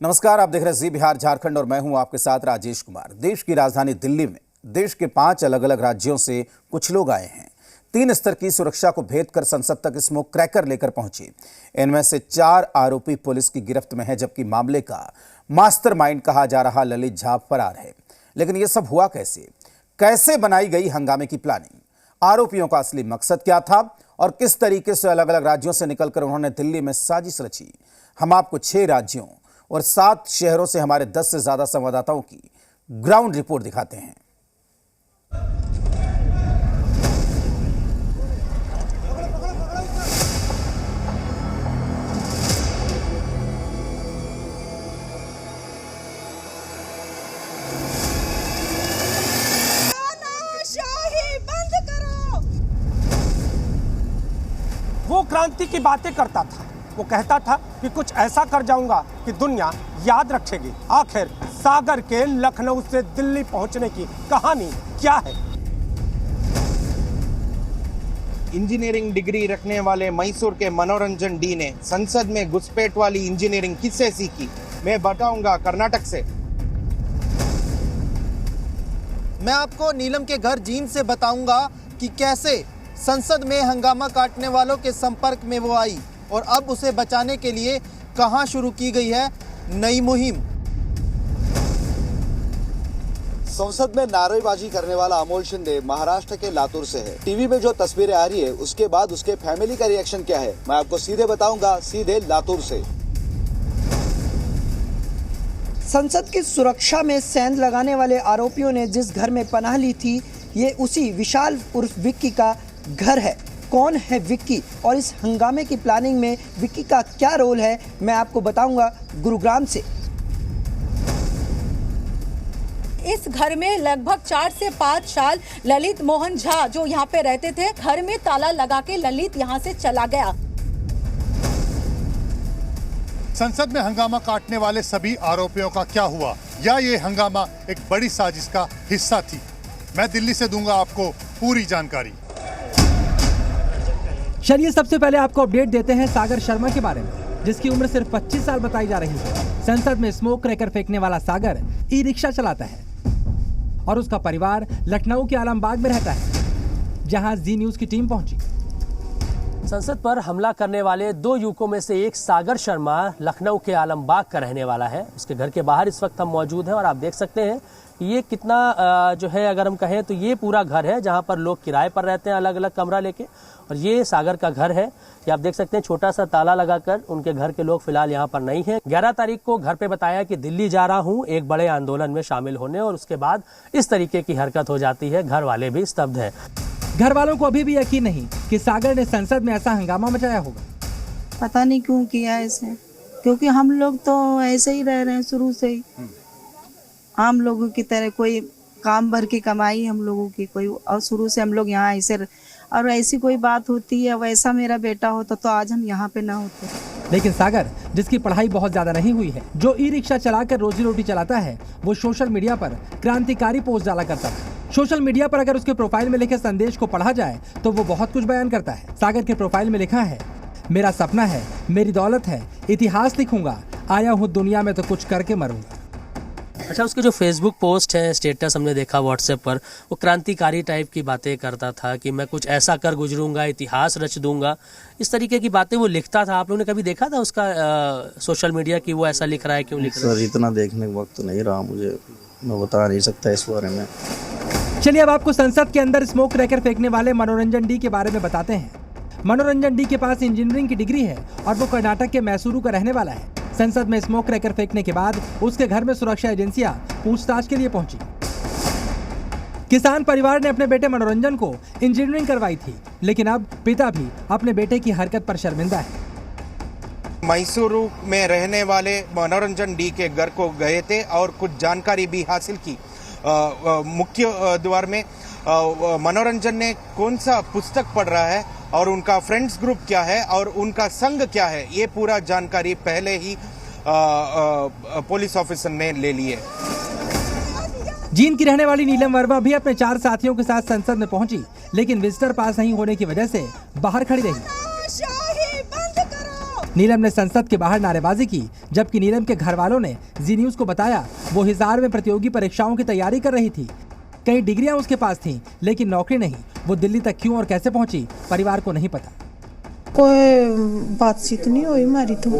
नमस्कार, आप देख रहे हैं जी बिहार झारखंड और मैं हूं आपके साथ राजेश कुमार। देश की राजधानी दिल्ली में देश के 5 अलग अलग राज्यों से कुछ लोग आए हैं। 3 स्तर की सुरक्षा को भेद कर संसद तक स्मोक क्रैकर लेकर पहुंचे। इनमें से 4 आरोपी पुलिस की गिरफ्त में है, जबकि मामले का मास्टरमाइंड कहा जा रहा ललित झा फरार है। लेकिन यह सब हुआ कैसे बनाई गई हंगामे की प्लानिंग, आरोपियों का असली मकसद क्या था और किस तरीके से अलग अलग राज्यों से निकलकर उन्होंने दिल्ली में साजिश रची। हम आपको 6 राज्यों और 7 शहरों से हमारे 10 से ज्यादा संवाददाताओं की ग्राउंड रिपोर्ट दिखाते हैं। वो क्रांति की बातें करता था। वो कहता था कि कुछ ऐसा कर जाऊंगा कि दुनिया याद रखेगी। आखिर सागर के लखनऊ से दिल्ली पहुंचने की कहानी क्या है? इंजीनियरिंग डिग्री रखने वाले मैसूर के मनोरंजन डी ने संसद में घुसपैठ वाली इंजीनियरिंग किससे सीखी, मैं बताऊंगा कर्नाटक से। मैं आपको नीलम के घर जींद से बताऊंगा कि कैसे संसद में हंगामा काटने वालों के संपर्क में वो आई और अब उसे बचाने के लिए कहां शुरू की गई है नई मुहिम। संसद में नारेबाजी करने वाला अमोल शिंदे महाराष्ट्र के लातूर से है। टीवी में जो तस्वीरें आ रही है उसके बाद उसके फैमिली का रिएक्शन क्या है, मैं आपको सीधे बताऊंगा, सीधे लातूर से। संसद की सुरक्षा में सेंध लगाने वाले आरोपियों ने जिस घर में पनाह ली थी, ये उसी विशाल उर्फ विक्की का घर है। कौन है विक्की और इस हंगामे की प्लानिंग में विक्की का क्या रोल है, मैं आपको बताऊंगा गुरुग्राम से। इस घर में लगभग 4 से 5 साल ललित मोहन झा जो यहाँ पे रहते थे, घर में ताला लगा के ललित यहाँ से चला गया। संसद में हंगामा काटने वाले सभी आरोपियों का क्या हुआ, या ये हंगामा एक बड़ी साजिश का हिस्सा थी? मैं दिल्ली से दूंगा आपको पूरी जानकारी। चलिए सबसे पहले आपको अपडेट देते हैं सागर शर्मा के बारे में, जिसकी उम्र सिर्फ 25 साल बताई जा रही है। संसद में स्मोक क्रैकर फेंकने वाला सागर ई रिक्शा चलाता है और उसका परिवार लखनऊ के आलमबाग में रहता है, जहां जी न्यूज की टीम पहुंची। संसद पर हमला करने वाले 2 युवकों में से एक सागर शर्मा लखनऊ के आलमबाग का रहने वाला है। उसके घर के बाहर इस वक्त हम मौजूद हैं और आप देख सकते हैं ये कितना जो है, अगर हम कहें तो ये पूरा घर है जहां पर लोग किराए पर रहते हैं अलग अलग कमरा लेके, और ये सागर का घर है। ये आप देख सकते हैं छोटा सा ताला लगाकर उनके घर के लोग फिलहाल यहाँ पर नहीं हैं। 11 तारीख को घर पे बताया कि दिल्ली जा रहा हूँ एक बड़े आंदोलन में शामिल होने, और उसके बाद इस तरीके की हरकत हो जाती है। घर वाले भी स्तब्ध हैं। घर वालों को अभी भी यकीन नहीं कि सागर ने संसद में ऐसा हंगामा मचाया होगा। पता नहीं क्यों किया ऐसे, क्योंकि हम लोग तो ऐसे ही रह रहे हैं शुरू से ही, आम लोगों की तरह। कोई काम भर की कमाई हम लोगों की कोई, और शुरू से हम लोग यहाँ ऐसे, और ऐसी कोई बात होती है वैसा मेरा बेटा होता तो आज हम यहाँ पे ना होते। लेकिन सागर, जिसकी पढ़ाई बहुत ज्यादा नहीं हुई है, जो ई रिक्शा चलाकर रोजी रोटी चलाता है, वो सोशल मीडिया पर क्रांतिकारी पोस्ट डाला करता था। सोशल मीडिया पर अगर उसके प्रोफाइल में लिखे संदेश को पढ़ा जाए तो वो बहुत कुछ बयान करता है। सागर के प्रोफाइल में लिखा है, मेरा सपना है, मेरी दौलत है, इतिहास लिखूंगा, आया हूँ दुनिया में तो कुछ करके मरूंगा। अच्छा, उसके जो फेसबुक पोस्ट है, स्टेटस हमने देखा व्हाट्सएप पर, वो क्रांतिकारी टाइप की बातें करता था कि मैं कुछ ऐसा कर गुजरूंगा, इतिहास रच दूंगा, इस तरीके की बातें वो लिखता था। आप लोगों ने कभी देखा था उसका सोशल मीडिया की वो ऐसा लिख रहा है, क्यों लिख रहा है? सर, इतना देखने का वक्त नहीं रहा मुझे, मैं बता नहीं सकता इस बारे में। चलिए अब आपको संसद के अंदर स्मोक क्रैकर फेंकने वाले मनोरंजन डी के बारे में बताते हैं। मनोरंजन डी के पास इंजीनियरिंग की डिग्री है और वो कर्नाटक के मैसूरू का रहने वाला है। संसद में स्मोक क्रैकर फेंकने के बाद उसके घर में सुरक्षा एजेंसियां पूछताछ के लिए पहुंची। किसान परिवार ने अपने बेटे मनोरंजन को इंजीनियरिंग करवाई थी, लेकिन अब पिता भी अपने बेटे की हरकत पर शर्मिंदा है। मैसूरू में रहने वाले मनोरंजन डी के घर को गए थे और कुछ जानकारी भी हासिल की। मुख्य द्वार में मनोरंजन ने कौन सा पुस्तक पढ़ रहा है और उनका फ्रेंड्स ग्रुप क्या है और उनका संघ क्या है, ये पूरा जानकारी पहले ही पुलिस ऑफिसर ने ले ली है। जींद की रहने वाली नीलम वर्मा भी अपने 4 साथियों के साथ संसद में पहुंची, लेकिन विजिटर पास नहीं होने की वजह से बाहर खड़ी रही। नीलम ने संसद के बाहर नारेबाजी की, जबकि नीलम के घर वालों ने जी न्यूज को बताया वो हिसार में प्रतियोगी परीक्षाओं की तैयारी कर रही थी। कई डिग्रियां उसके पास थीं, लेकिन नौकरी नहीं। वो दिल्ली तक क्यों और कैसे पहुंची, परिवार को नहीं पता। कोई बातचीत नहीं हुई हमारी तो।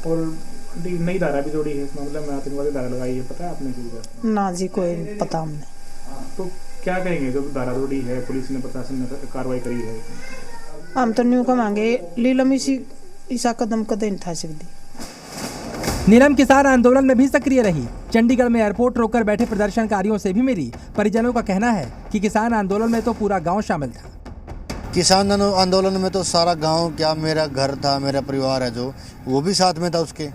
और नई धारा भी जोड़ी है इसमें, मतलब आतंकवादी धारा लगाई है, पता है आपने चीज? ना जी, कोई पता हमने। तो क्या कहेंगे जब धारा जोड़ी है, पुलिस ने, प्रशासन ने कार्रवाई करी है? हम तो न्यू कमांगे लीलम इसा कदम कदम उठा सकती। नीलम किसान आंदोलन में भी सक्रिय रही। चंडीगढ़ में एयरपोर्ट रोककर बैठे प्रदर्शनकारियों से भी मिली। परिजनों का कहना है कि किसान आंदोलन में तो पूरा गांव शामिल था। किसान आंदोलन में तो सारा गांव, क्या मेरा घर था, मेरा परिवार है जो, वो भी साथ में था उसके।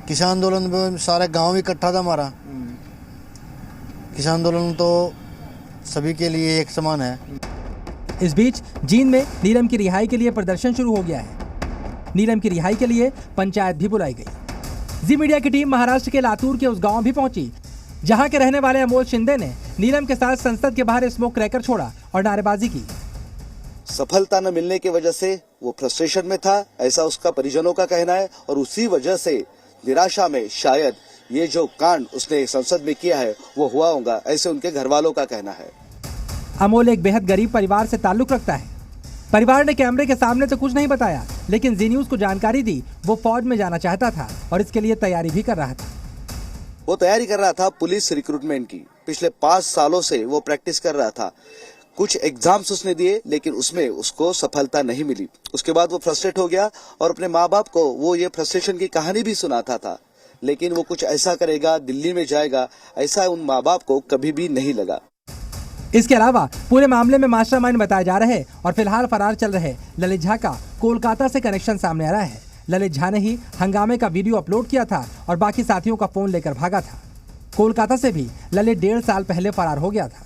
किसान आंदोलन में सारा गांव इकट्ठा था हमारा। किसान आंदोलन तो सभी के लिए एक समान है। इस बीच जींद में नीलम की रिहाई के लिए प्रदर्शन शुरू हो गया है। नीलम की रिहाई के लिए पंचायत भी बुलाई गई। जी मीडिया की टीम महाराष्ट्र के लातूर के उस गांव भी पहुंची, जहां के रहने वाले अमोल शिंदे ने नीलम के साथ संसद के बाहर स्मोक क्रैकर छोड़ा और नारेबाजी की। सफलता न मिलने की वजह से वो फ्रस्ट्रेशन में था, ऐसा उसका परिजनों का कहना है। और उसी वजह से निराशा में शायद ये जो कांड उसने संसद में किया है वो हुआ होगा, ऐसे उनके घर वालों का कहना है। अमोल एक बेहद गरीब परिवार से ताल्लुक रखता है। परिवार ने कैमरे के सामने तो कुछ नहीं बताया, लेकिन जी न्यूज को जानकारी दी वो फौज में जाना चाहता था और इसके लिए तैयारी भी कर रहा था। वो तैयारी कर रहा था पुलिस रिक्रूटमेंट की। पिछले 5 सालों से वो प्रैक्टिस कर रहा था। कुछ एग्जाम्स उसने दिए, लेकिन उसमें उसको सफलता नहीं मिली। उसके बाद वो फ्रस्ट्रेट हो गया और अपने माँ बाप को वो ये फ्रस्ट्रेशन की कहानी भी सुनाता था। लेकिन वो कुछ ऐसा करेगा, दिल्ली में जाएगा, ऐसा उन माँ बाप को कभी भी नहीं लगा। इसके अलावा पूरे मामले में मास्टरमाइंड बताए जा रहे और फिलहाल फरार चल रहे ललित झा का कोलकाता से कनेक्शन सामने आ रहा है। ललित झा ने ही हंगामे का वीडियो अपलोड किया था और बाकी साथियों का फोन लेकर भागा था। कोलकाता से भी ललित 1.5 साल पहले फरार हो गया था।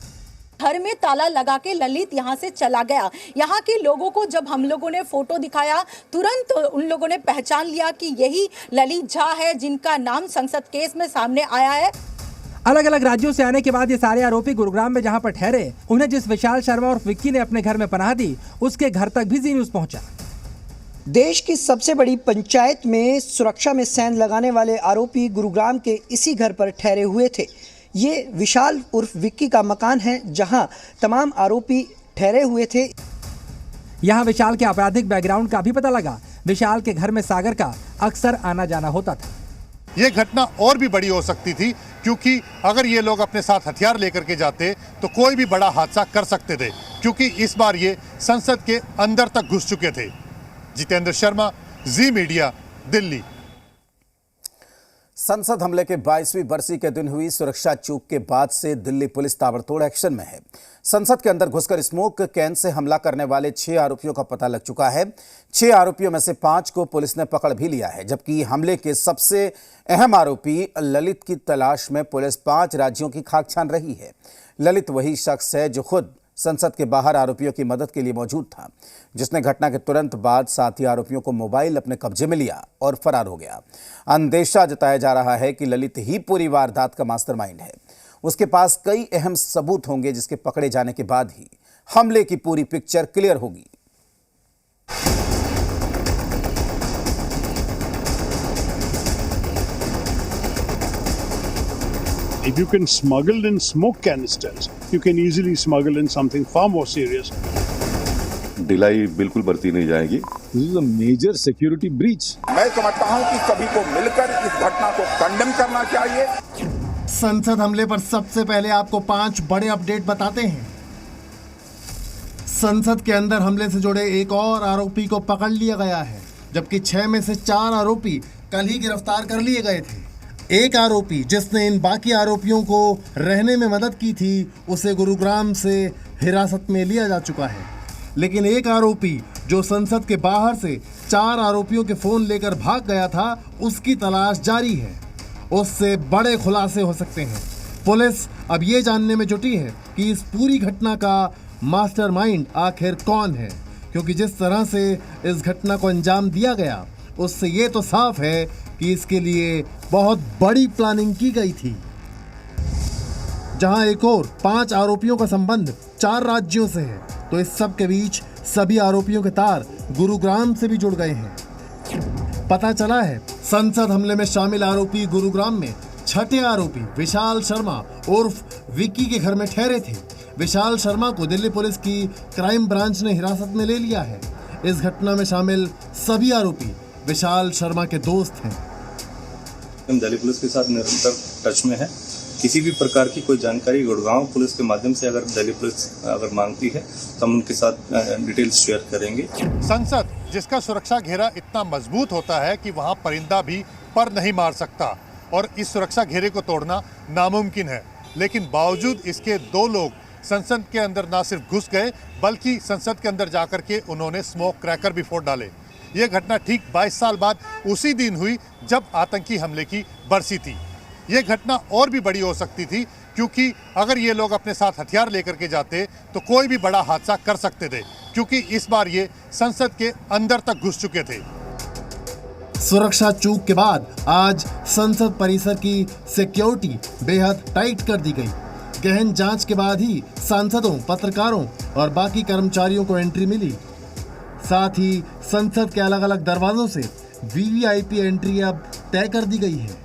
घर में ताला लगा के ललित यहाँ से चला गया। यहाँ के लोगों को जब हम लोगों ने फोटो दिखाया, तुरंत उन लोगों ने पहचान लिया कि यही ललित झा है, जिनका नाम संसद केस में सामने आया है। अलग अलग राज्यों से आने के बाद ये सारे आरोपी गुरुग्राम में जहां पर ठहरे, उन्हें जिस विशाल शर्मा और विक्की ने अपने घर में पनाह दी, उसके घर तक भी जी न्यूज पहुंचा। देश की सबसे बड़ी पंचायत में सुरक्षा में सेंध लगाने वाले आरोपी गुरुग्राम के इसी घर पर ठहरे हुए थे। ये विशाल उर्फ विक्की का मकान है, जहां तमाम आरोपी ठहरे हुए थे। यहाँ विशाल के आपराधिक बैकग्राउंड का भी पता लगा। विशाल के घर में सागर का अक्सर आना जाना होता था। ये घटना और भी बड़ी हो सकती थी, क्योंकि अगर ये लोग अपने साथ हथियार लेकर के जाते तो कोई भी बड़ा हादसा कर सकते थे, क्योंकि इस बार ये संसद के अंदर तक घुस चुके थे। जितेंद्र शर्मा, जी मीडिया, दिल्ली। संसद हमले के 22वीं बरसी के दिन हुई सुरक्षा चूक के बाद से दिल्ली पुलिस ताबड़तोड़ एक्शन में है। संसद के अंदर घुसकर स्मोक कैन से हमला करने वाले 6 आरोपियों का पता लग चुका है। 6 आरोपियों में से 5 को पुलिस ने पकड़ भी लिया है, जबकि हमले के सबसे अहम आरोपी ललित की तलाश में पुलिस 5 राज्यों की खाक छान रही है। ललित वही शख्स है जो खुद संसद के बाहर आरोपियों की मदद के लिए मौजूद था, जिसने घटना के तुरंत बाद साथी आरोपियों को मोबाइल अपने कब्जे में लिया और फरार हो गया। अंदेशा जताया जा रहा है कि ललित ही पूरी वारदात का मास्टरमाइंड है। उसके पास कई अहम सबूत होंगे, जिसके पकड़े जाने के बाद ही हमले की पूरी पिक्चर क्लियर होगी। If you can smuggle in smoke canisters, you can easily smuggle in something far more serious. ढिलाई बिल्कुल बरती नहीं जाएगी। This is a major security breach. मैं समझता हूं कि सभी को मिलकर इस घटना को कंडेम करना चाहिए। संसद हमले पर सबसे पहले आपको 5 बड़े अपडेट बताते हैं। संसद के अंदर हमले से जुड़े एक और आरोपी को पकड़ लिया गया है, जबकि 6 में से 4 आरोपी कल ही गिरफ्तार कर लिए गए थे। एक आरोपी जिसने इन बाकी आरोपियों को रहने में मदद की थी, उसे गुरुग्राम से हिरासत में लिया जा चुका है। लेकिन एक आरोपी जो संसद के बाहर से 4 आरोपियों के फोन लेकर भाग गया था, उसकी तलाश जारी है। उससे बड़े खुलासे हो सकते हैं। पुलिस अब ये जानने में जुटी है कि इस पूरी घटना का मास्टरमाइंड आखिर कौन है, क्योंकि जिस तरह से इस घटना को अंजाम दिया गया, उससे ये तो साफ है कि इसके लिए बहुत बड़ी प्लानिंग की गई थी। जहां एक और 5 आरोपियों का संबंध 4 राज्यों से है, तो इस सब के बीच सभी आरोपियों के तार गुरुग्राम से भी जुड़ गए हैं। पता चला है संसद हमले में शामिल आरोपी गुरुग्राम में छठे आरोपी विशाल शर्मा उर्फ विक्की के घर में ठहरे थे। विशाल शर्मा को दिल्ली पुलिस की क्राइम ब्रांच ने हिरासत में ले लिया है। इस घटना में शामिल सभी आरोपी विशाल शर्मा के दोस्त हैं। हम दिल्ली पुलिस के साथ निरंतर टच में है। किसी भी प्रकार की कोई जानकारी गुड़गांव पुलिस के माध्यम से अगर दिल्ली पुलिस अगर मांगती है तो हम उनके साथ डिटेल्स शेयर करेंगे। संसद जिसका सुरक्षा घेरा इतना मजबूत होता है कि वहां परिंदा भी पर नहीं मार सकता और इस सुरक्षा घेरे को तोड़ना नामुमकिन है, लेकिन बावजूद इसके दो लोग संसद के अंदर ना सिर्फ घुस गए बल्कि संसद के अंदर जाकर के उन्होंने स्मोक क्रैकर भी फोड़ डाले। ये घटना ठीक 22 साल बाद उसी दिन हुई जब आतंकी हमले की बरसी थी। ये घटना और भी बड़ी हो सकती थी क्योंकि अगर ये लोग अपने साथ हथियार लेकर के जाते तो कोई भी बड़ा हादसा कर सकते थे, क्योंकि इस बार ये संसद के अंदर तक घुस चुके थे। सुरक्षा चूक के बाद आज संसद परिसर की सिक्योरिटी बेहद टाइट कर दी गई। गहन जांच के बाद ही सांसदों, पत्रकारों और बाकी कर्मचारियों को एंट्री मिली। साथ ही संसद के अलग अलग दरवाजों से वीवीआईपी एंट्री अब तय कर दी गई है।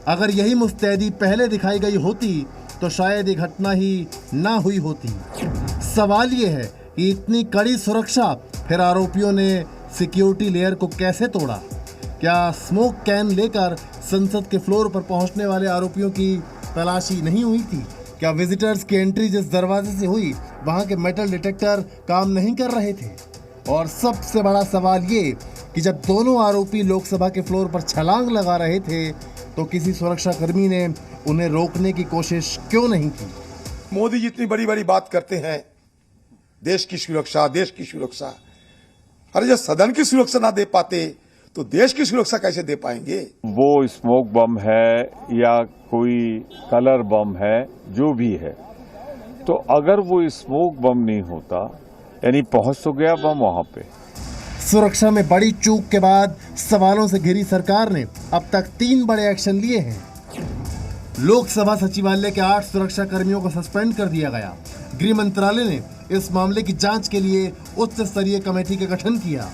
अगर यही मुस्तैदी पहले दिखाई गई होती तो शायद ये घटना ही ना हुई होती। सवाल ये है कि इतनी कड़ी सुरक्षा फिर आरोपियों ने सिक्योरिटी लेयर को कैसे तोड़ा? क्या स्मोक कैन लेकर संसद के फ्लोर पर पहुंचने वाले आरोपियों की तलाशी नहीं हुई थी? क्या विजिटर्स की एंट्री जिस दरवाजे से हुई वहां के मेटल डिटेक्टर काम नहीं कर रहे थे? और सबसे बड़ा सवाल ये कि जब दोनों आरोपी लोकसभा के फ्लोर पर छलांग लगा रहे थे तो किसी सुरक्षा कर्मी ने उन्हें रोकने की कोशिश क्यों नहीं की? मोदी जी इतनी बड़ी बड़ी बात करते हैं, देश की सुरक्षा, देश की सुरक्षा। अरे जब सदन की सुरक्षा ना दे पाते तो देश की सुरक्षा कैसे दे पाएंगे? वो स्मोक बम है या कोई कलर बम है, जो भी है, तो अगर वो स्मोक बम नहीं होता, यानी पहुंच तो गया बम वहां पे। सुरक्षा में बड़ी चूक के बाद सवालों से घिरी सरकार ने अब तक 3 बड़े एक्शन लिए हैं। लोकसभा सचिवालय के 8 सुरक्षा कर्मियों को सस्पेंड कर दिया गया। गृह मंत्रालय ने इस मामले की जांच के लिए उच्च स्तरीय कमेटी का गठन किया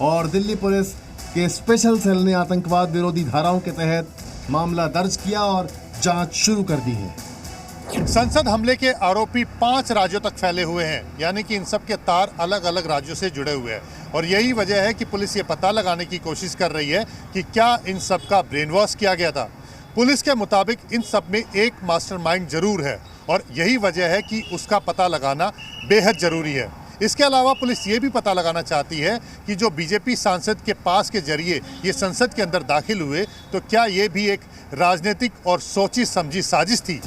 और दिल्ली पुलिस के स्पेशल सेल ने आतंकवाद विरोधी धाराओं के तहत मामला दर्ज किया और जांच शुरू कर दी है। संसद हमले के आरोपी 5 राज्यों तक फैले हुए हैं, यानी कि इन सब के तार अलग अलग राज्यों से जुड़े हुए हैं और यही वजह है कि पुलिस ये पता लगाने की कोशिश कर रही है कि क्या इन सब का ब्रेन वॉश किया गया था। पुलिस के मुताबिक इन सब में एक मास्टरमाइंड जरूर है और यही वजह है कि उसका पता लगाना बेहद जरूरी है। इसके अलावा पुलिस ये भी पता लगाना चाहती है कि जो बीजेपी सांसद के पास के जरिए ये संसद के अंदर दाखिल हुए तो क्या ये भी एक राजनीतिक और सोची समझी साजिश थी।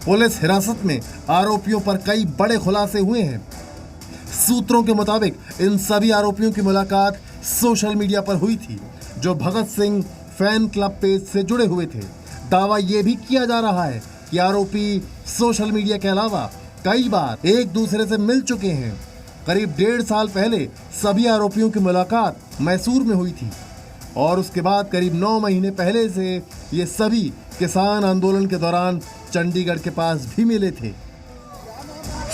पुलिस हिरासत में आरोपियों पर कई बड़े खुलासे हुए हैं। सूत्रों के मुताबिक इन सभी आरोपियों की मुलाकात सोशल मीडिया पर हुई थी, जो Bhagat Singh fan club page से जुड़े हुए थे। दावा यह भी किया जा रहा है कि आरोपी सोशल मीडिया के अलावा कई बार एक दूसरे से मिल चुके हैं। करीब 1.5 साल पहले सभी आरोपियों की मुलाकात मैसूर में हुई थी और उसके बाद करीब 9 महीने पहले से ये सभी किसान आंदोलन के दौरान चंडीगढ़ के पास भी मिले थे।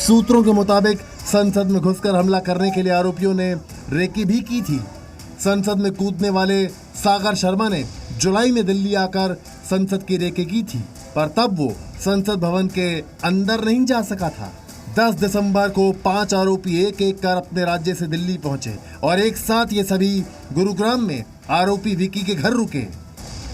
सूत्रों के मुताबिक संसद में घुसकर हमला करने के लिए आरोपियों ने रेकी भी की थी। संसद में कूदने वाले सागर शर्मा ने जुलाई में दिल्ली आकर संसद की रेकी की थी, पर तब वो संसद भवन के अंदर नहीं जा सका था। 10 दिसंबर को 5 आरोपी एक एक कर अपने राज्य से दिल्ली पहुंचे और एक साथ ये सभी गुरुग्राम में आरोपी विक्की के घर रुके।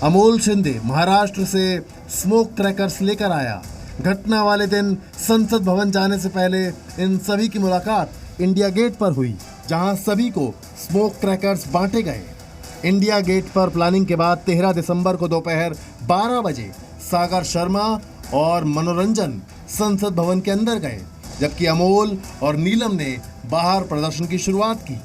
अमोल शिंदे महाराष्ट्र से स्मोक क्रैकर्स लेकर आया। घटना वाले दिन संसद भवन जाने से पहले इन सभी की मुलाकात इंडिया गेट पर हुई, जहां सभी को स्मोक क्रैकर्स बांटे गए। इंडिया गेट पर प्लानिंग के बाद 13 दिसंबर को दोपहर 12 बजे सागर शर्मा और मनोरंजन संसद भवन के अंदर गए, जबकि अमोल और नीलम ने बाहर प्रदर्शन की शुरुआत की।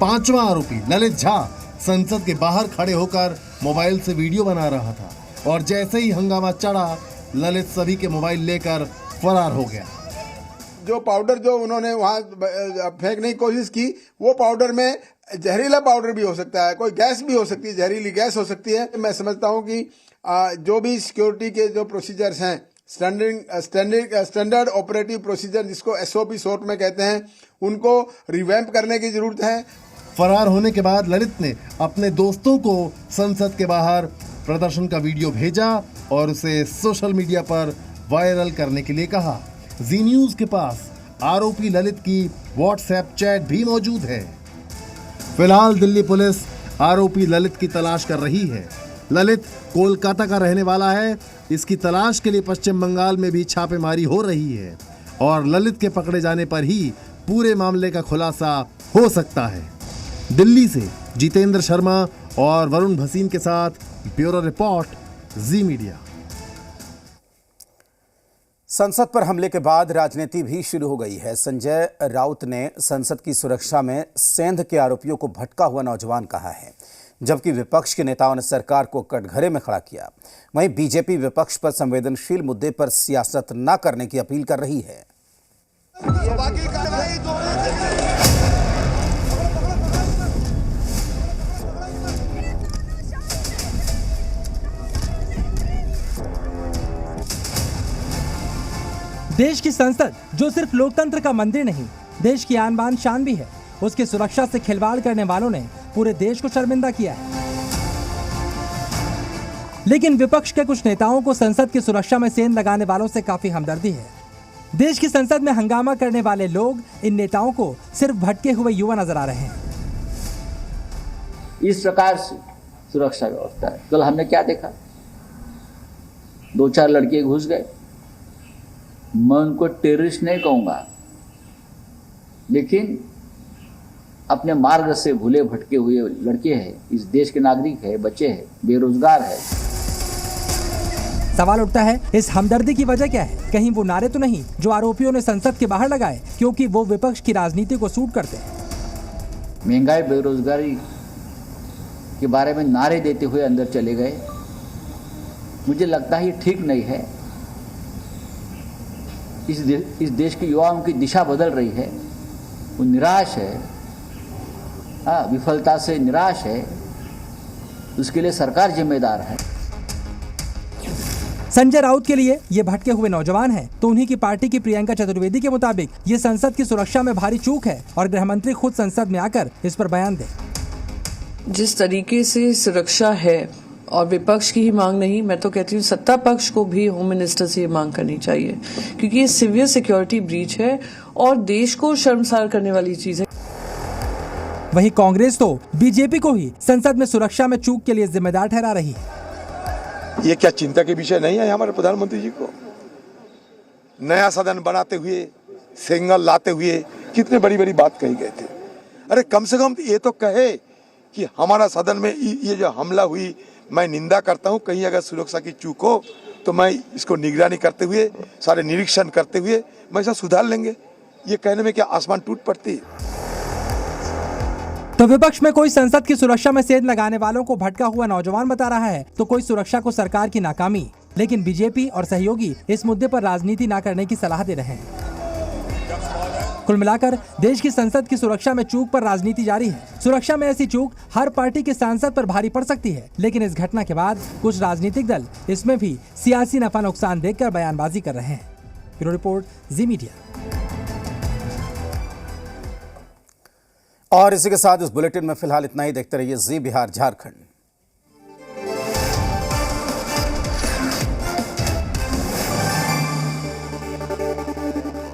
5वां आरोपी ललित झा संसद के बाहर खड़े होकर मोबाइल से वीडियो बना रहा था और जैसे ही हंगामा चढ़ा, ललित सभी के मोबाइल लेकर फरार हो गया। जो पाउडर जो उन्होंने वहाँ फेंकने की कोशिश की, वो पाउडर में जहरीला पाउडर भी हो सकता है, कोई गैस भी हो सकती है, जहरीली गैस हो सकती है। मैं समझता हूँ कि जो भी सिक्योरिटी के जो प्रोसीजर्स हैं स्टैंडर्ड ऑपरेटिव प्रोसीजर जिसको SOP शॉर्ट में कहते हैं, उनको रिवैम्प करने की जरूरत है। फरार होने के बाद ललित ने अपने दोस्तों को संसद के बाहर प्रदर्शन का वीडियो भेजा और उसे सोशल मीडिया पर वायरल करने के लिए कहा। जी न्यूज के पास आरोपी ललित की व्हाट्सएप चैट भी मौजूद है। फिलहाल दिल्ली पुलिस आरोपी ललित की तलाश कर रही है। ललित कोलकाता का रहने वाला है। इसकी तलाश के लिए पश्चिम बंगाल में भी छापेमारी हो रही है और ललित के पकड़े जाने पर ही पूरे मामले का खुलासा हो सकता है। दिल्ली से जितेंद्र शर्मा और वरुण भसीन के साथ ब्यूरो रिपोर्ट, जी मीडिया। संसद पर हमले के बाद राजनीति भी शुरू हो गई है। संजय राउत ने संसद की सुरक्षा में सेंध के आरोपियों को भटका हुआ नौजवान कहा है, जबकि विपक्ष के नेताओं ने सरकार को कटघरे में खड़ा किया। वहीं बीजेपी विपक्ष पर संवेदनशील मुद्दे पर सियासत न करने की अपील कर रही है। देश की संसद, जो सिर्फ लोकतंत्र का मंदिर नहीं, देश की आन बान शान भी है, उसकी सुरक्षा से खिलवाड़ करने वालों ने पूरे देश को शर्मिंदा किया है। लेकिन विपक्ष के कुछ नेताओं को संसद की सुरक्षा में सेंध लगाने वालों से काफी हमदर्दी है। देश की संसद में हंगामा करने वाले लोग इन नेताओं को सिर्फ भटके हुए युवा नजर आ रहे हैं। इस प्रकार से सुरक्षा व्यवस्था है। कल हमने क्या देखा, 2-4 लड़के घुस गए। मैं उनको टेररिस्ट नहीं कहूँगा, लेकिन अपने मार्ग से भूले भटके हुए लड़के हैं, इस देश के नागरिक है, बच्चे हैं, बेरोजगार है। सवाल उठता है, इस हमदर्दी की वजह क्या है? कहीं वो नारे तो नहीं जो आरोपियों ने संसद के बाहर लगाए, क्योंकि वो विपक्ष की राजनीति को सूट करते हैं। महंगाई, बेरोजगारी के बारे में नारे देते हुए अंदर चले गए। मुझे लगता है ये ठीक नहीं है। इस देश के युवाओं की दिशा बदल रही है। वो निराश है, विफलता से निराश है। उसके लिए सरकार जिम्मेदार है। संजय राउत के लिए ये भटके हुए नौजवान हैं, तो उन्हीं की पार्टी की प्रियंका चतुर्वेदी के मुताबिक ये संसद की सुरक्षा में भारी चूक है और गृह मंत्री खुद संसद में आकर इस पर बयान दें। जिस तरीके से सुरक्षा है, और विपक्ष की ही मांग नहीं, मैं तो कहती हूँ सत्ता पक्ष को भी होम मिनिस्टर से ये मांग करनी चाहिए, क्योंकि ये सीवियर सिक्योरिटी ब्रीच है और देश को शर्मसार करने वाली चीज है। वहीं कांग्रेस तो बीजेपी को ही संसद में सुरक्षा में चूक के लिए जिम्मेदार ठहरा रही है। ये क्या चिंता के विषय नहीं है हमारे प्रधानमंत्री जी को? नया सदन बनाते हुए, सिंगल लाते हुए कितने बड़ी बड़ी बात कही गए थे। अरे कम से कम ये तो कहे कि हमारा सदन में ये जो हमला हुई, मैं निंदा करता हूं। कहीं अगर सुरक्षा की चूक हो तो मैं इसको निगरानी करते हुए, सारे निरीक्षण करते हुए मैं इसे सुधार लेंगे। ये कहने में क्या आसमान टूट पड़ती है? तो विपक्ष में कोई संसद की सुरक्षा में सेंध लगाने वालों को भटका हुआ नौजवान बता रहा है, तो कोई सुरक्षा को सरकार की नाकामी। लेकिन बीजेपी और सहयोगी इस मुद्दे पर राजनीति न करने की सलाह दे रहे हैं। कुल मिलाकर देश की संसद की सुरक्षा में चूक पर राजनीति जारी है। सुरक्षा में ऐसी चूक हर पार्टी के सांसद पर भारी पड़ सकती है, लेकिन इस घटना के बाद कुछ राजनीतिक दल इसमें भी सियासी नफा नुकसान देखकर बयानबाजी कर रहे हैं। ब्यूरो रिपोर्ट, जी मीडिया। और इसी के साथ इस बुलेटिन में फिलहाल इतना ही। देखते रहिए जी बिहार झारखंड।